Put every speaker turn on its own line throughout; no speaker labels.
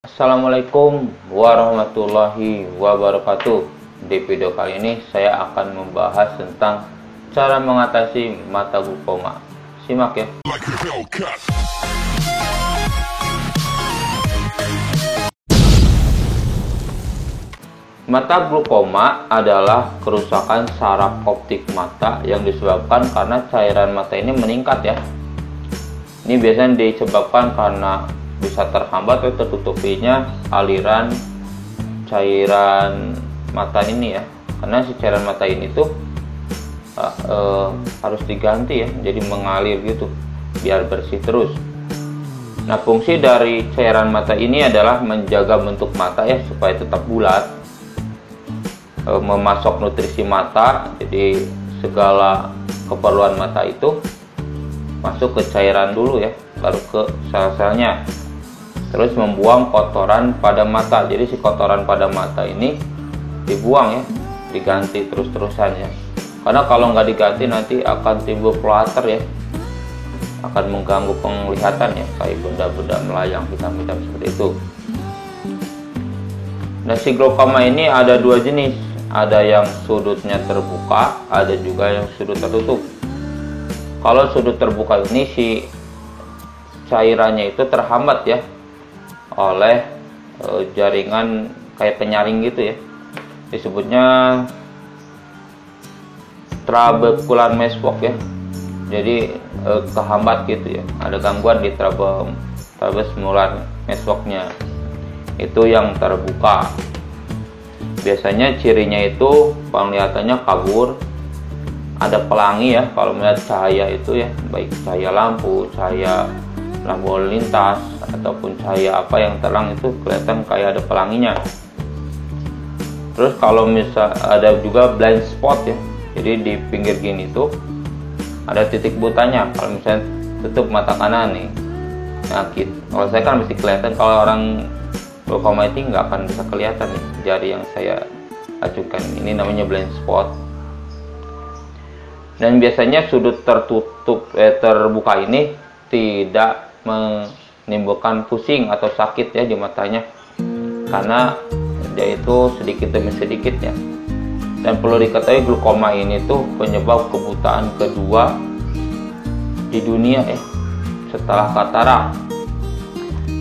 Assalamualaikum warahmatullahi wabarakatuh. Di video kali ini saya akan membahas tentang cara mengatasi mata glaukoma. Simak ya. Mata glaukoma adalah kerusakan saraf optik mata yang disebabkan karena cairan mata ini meningkat ya. Ini biasanya disebabkan karena bisa terhambat atau tertutupinya aliran cairan mata ini ya, karena si cairan mata ini tuh harus diganti ya, jadi mengalir gitu biar bersih terus. Nah, fungsi dari cairan mata ini adalah menjaga bentuk mata ya supaya tetap bulat, memasok nutrisi mata, jadi segala keperluan mata itu masuk ke cairan dulu ya, baru ke sel-selnya. Terus membuang kotoran pada mata, jadi si kotoran pada mata ini dibuang ya, diganti terus-terusan ya, karena kalau nggak diganti nanti akan timbul clutter ya, akan mengganggu penglihatan ya, kayak benda-benda melayang hitam-hitam seperti itu. Nah, si glaukoma ini ada dua jenis, ada yang sudutnya terbuka, ada juga yang sudut tertutup. Kalau sudut terbuka ini si cairannya itu terhambat ya oleh jaringan kayak penyaring gitu ya, disebutnya trabecular meshwork ya, jadi kehambat gitu ya, ada gangguan di trabecular meshworknya itu yang terbuka. Biasanya cirinya itu penglihatannya kabur, ada pelangi ya kalau melihat cahaya itu ya, baik cahaya lampu lalu lintas ataupun cahaya apa yang terang, itu kelihatan kayak ada pelanginya. Terus kalau misal ada juga blind spot ya, jadi di pinggir gini tuh ada titik butanya. Kalau misalnya tutup mata kanan nih, nah kalau saya kan mesti kelihatan, kalau orang glaukoma itu nggak akan bisa kelihatan nih jari yang saya acukan, ini namanya blind spot. Dan biasanya sudut terbuka ini tidak menimbulkan pusing atau sakit ya di matanya, karena dia itu sedikit demi sedikit ya. Dan perlu diketahui glaukoma ini tuh penyebab kebutaan kedua di dunia ya, setelah katarak.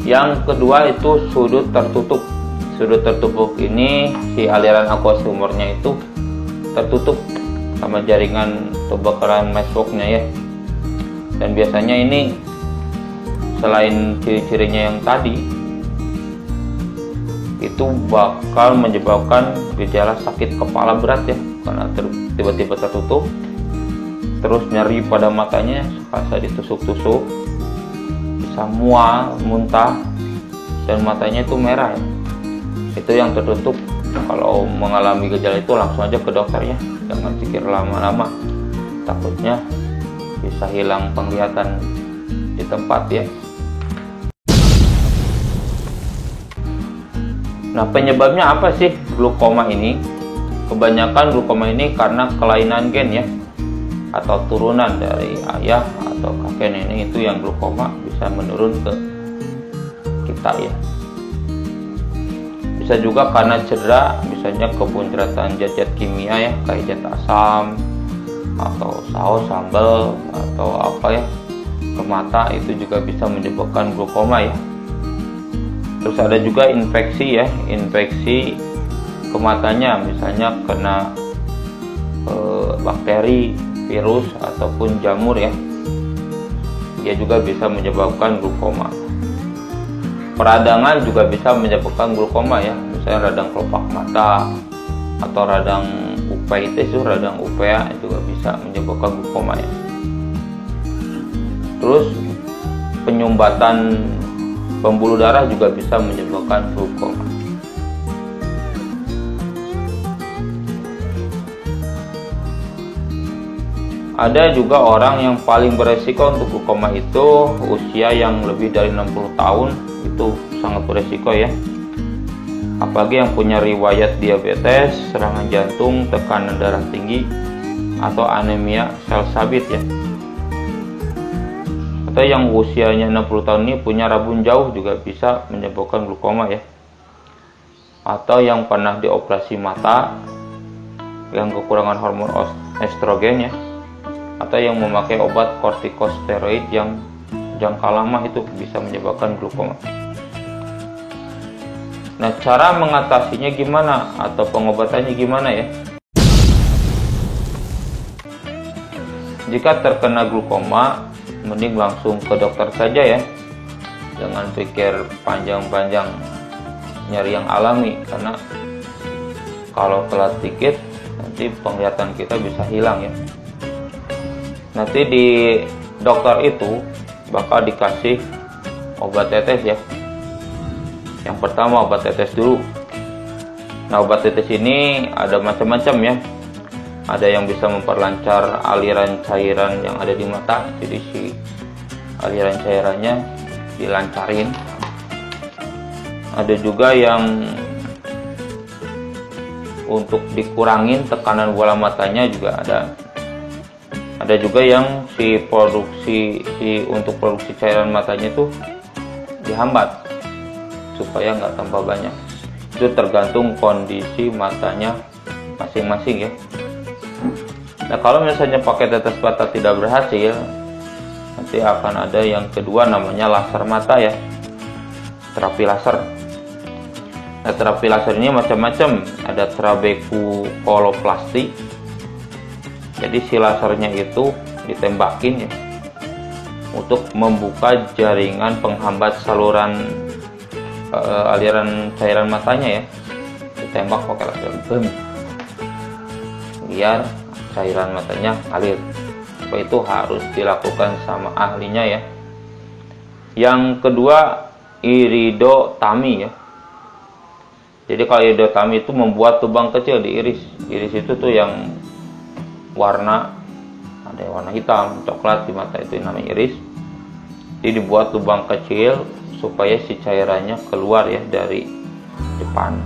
Yang kedua itu sudut tertutup. Sudut tertutup ini si aliran aqueous humornya itu tertutup sama jaringan trabecular meshworknya ya. Dan biasanya ini selain ciri-cirinya yang tadi, itu bakal menyebabkan gejala sakit kepala berat ya, karena tiba-tiba tertutup, terus nyeri pada matanya, serasa ditusuk-tusuk, bisa mual, muntah, dan matanya itu merah ya. Itu yang tertutup. Kalau mengalami gejala itu langsung aja ke dokter ya, jangan pikir lama-lama, takutnya bisa hilang penglihatan di tempat ya. Nah, penyebabnya apa sih glaukoma ini? Kebanyakan glaukoma ini karena kelainan gen ya, atau turunan dari ayah atau kakek nenek itu yang glaukoma bisa menurun ke kita ya. Bisa juga karena cedera, misalnya kepunceratan zat-zat kimia ya, kayak zat asam atau saus, sambal atau apa ya ke mata, itu juga bisa menyebabkan glaukoma ya. Terus ada juga infeksi ya, infeksi ke matanya, misalnya kena bakteri, virus ataupun jamur ya, dia juga bisa menyebabkan glaukoma. Peradangan juga bisa menyebabkan glaukoma ya, misalnya radang kelopak mata atau radang uveitis, radang uvea juga bisa menyebabkan glaukoma ya. Terus penyumbatan pembuluh darah juga bisa menyebabkan glaukoma. Ada juga orang yang paling beresiko untuk glaukoma itu usia yang lebih dari 60 tahun, itu sangat beresiko ya. Apalagi yang punya riwayat diabetes, serangan jantung, tekanan darah tinggi, atau anemia sel sabit ya. atau yang usianya 60 tahun ini punya rabun jauh juga bisa menyebabkan glaukoma ya. Atau yang pernah dioperasi mata, yang kekurangan hormon estrogen ya, atau yang memakai obat kortikosteroid yang jangka lama itu bisa menyebabkan glaukoma. Nah, cara mengatasinya gimana atau pengobatannya gimana ya? Jika terkena glaukoma, mending langsung ke dokter saja ya. Jangan pikir panjang-panjang nyari yang alami, karena kalau telat dikit nanti penglihatan kita bisa hilang ya. Nanti di dokter itu bakal dikasih obat tetes ya. Yang pertama obat tetes dulu. Nah, obat tetes ini ada macam-macam ya. Ada yang bisa memperlancar aliran cairan yang ada di mata, jadi si aliran cairannya dilancarin. Ada juga yang untuk dikurangin tekanan bola matanya juga ada. Ada juga yang untuk produksi cairan matanya itu dihambat supaya nggak tambah banyak. Itu tergantung kondisi matanya masing-masing ya. Nah, kalau misalnya pakai tetes mata tidak berhasil, nanti akan ada yang kedua namanya laser mata ya, terapi laser. Nah, terapi laser ini macam-macam, ada trabekuloplasti. Jadi si lasernya itu ditembakin ya, untuk membuka jaringan penghambat saluran aliran cairan matanya ya. Ditembak pakai laser, biar cairan matanya ngalir. Itu harus dilakukan sama ahlinya ya. Yang kedua, iridotomi ya. Jadi kalau iridotomi itu membuat lubang kecil di iris. Iris itu tuh yang warna, ada yang warna hitam, coklat di mata, itu namanya iris. Jadi dibuat lubang kecil supaya si cairannya keluar ya dari depan.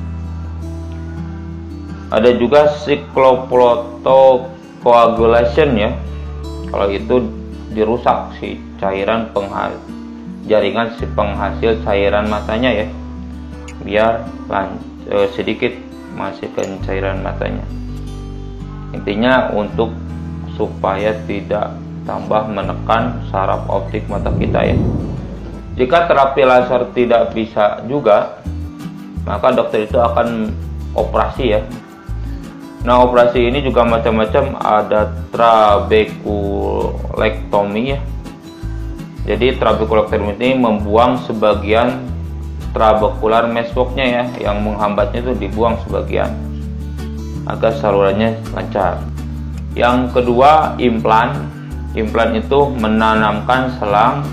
Ada juga cyclophotocoagulation ya. Kalau itu dirusak si cairan jaringan si penghasil cairan matanya ya, biar sedikit menghasilkan cairan matanya. Intinya untuk supaya tidak tambah menekan saraf optik mata kita ya. Jika terapi laser tidak bisa juga, maka dokter itu akan operasi ya. Nah, operasi ini juga macam-macam, ada trabekulektomi ya. Jadi trabekulektomi ini membuang sebagian trabecular meswalk-nya ya, yang menghambatnya itu dibuang sebagian agar salurannya lancar. Yang kedua, implan. Implan itu menanamkan selang,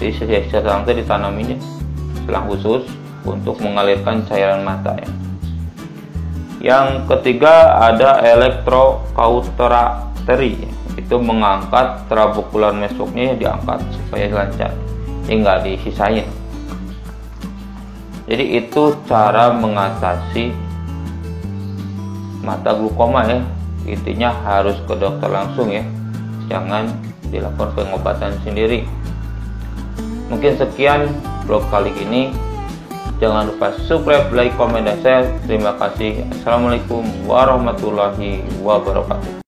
di selang itu ditanamin ya, selang khusus untuk mengalirkan cairan mata ya. Yang ketiga ada elektrokauterateri, itu mengangkat trabecular meswalk-nya, diangkat supaya lancar, nggak disisain. Jadi itu cara mengatasi mata glaukoma ya. Intinya harus ke dokter langsung ya, jangan dilakukan pengobatan sendiri. Mungkin sekian vlog kali ini. Jangan lupa subscribe, like, komen, dan share. Terima kasih. Assalamualaikum warahmatullahi wabarakatuh.